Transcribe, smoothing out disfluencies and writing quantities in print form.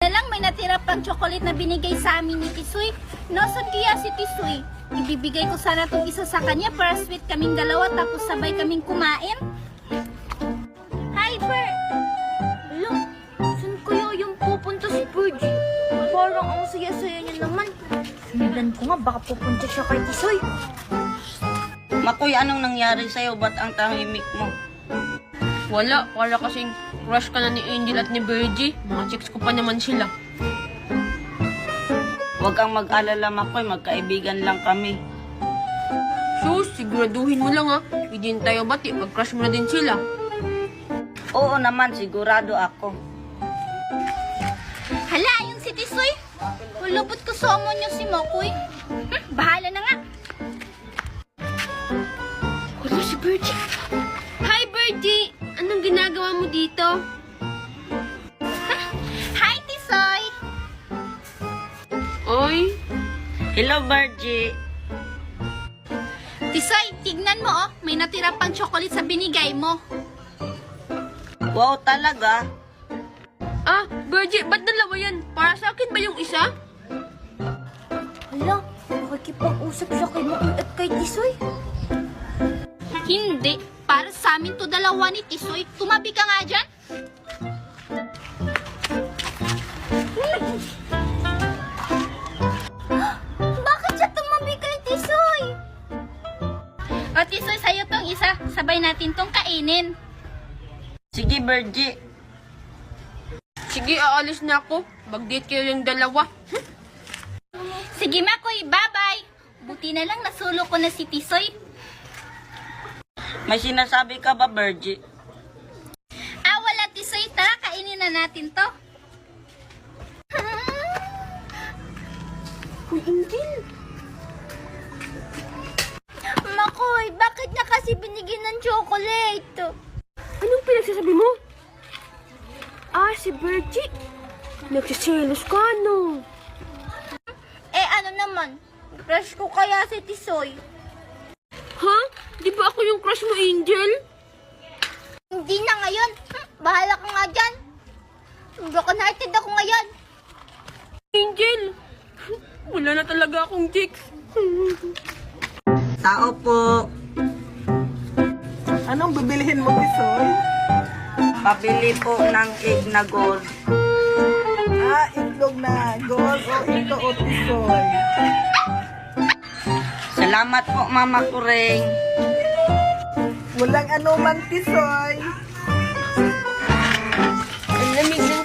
Lang may natira pang chocolate na binigay sa amin ni Tisoy. Nasaan kaya si Tisoy? Ibibigay ko sana itong isa sa kanya para sweet kaming dalawa tapos sabay kaming kumain. Hi, Bert! Alam, saan kaya yung pupunta si Virgie? Parang ang saya-saya niya naman. Sinundan ko nga, baka pupunta siya kay Tisoy. Makoy, anong nangyari sa'yo? Ba't ang tahimik mo? Wala, para kasing crush ka na ni Angel at ni Virgie. Mga chicks ko pa naman sila. Huwag kang mag-alala, Makoy. Magkaibigan lang kami. Sus, siguraduhin mo lang ha. Hindi tayo bati, pag-crush mo na din sila. Oo naman, sigurado ako. Hala, yung si Tisoy. Hulubot ko sa amo niyo si Makoy. Bahala na nga. Wala si Virgie. Hi, Virgie! Anong ginagawa mo dito? Hi, Tisoy! Oy, Hello, Virgie. Tisoy, tignan mo oh. May natira pang chocolate sa binigay mo. Wow, talaga? Virgie, ba't dalawa yan? Para sa akin ba yung isa? Hala, makikipag-usap siya kay Makoy at kay Tisoy. Hindi. Para sa amin to dalawa ni Tisoy. Tumabi ka nga dyan. Bakit siya tumabi kay Tisoy? O Tisoy, sa'yo tong isa. Sabay natin tong kainin. Sige, Virgie. Sige, aalis na ako. Mag-date kayo yung dalawa. Sige Makoy, bye-bye. Buti na lang nasulo ko na si Tisoy. May sinasabi ka ba, Virgie? Wala Tisoy. Tara, kainin na natin to. Uy, Angel. Makoy, bakit niya kasi binigyan ng chocolate? Anong pinagsasabi mo? Si Virgie. Nagsiselos ka, no? Ano naman? Crush ko kaya si Tisoy. Ha? Di ba ako yung crush mo, Angel? Hindi na ngayon. Bahala ka nga dyan. Broken hearted ako ngayon. Angel! Wala na talaga akong chicks. Tao po. Anong bibilihin mo, Tisoy? Pabili po ng egg na gold. Itlog na gold o ito o Tisoy? Salamat po, Mama Kureng. Walang anuman, Tisoy. Ang lamig ng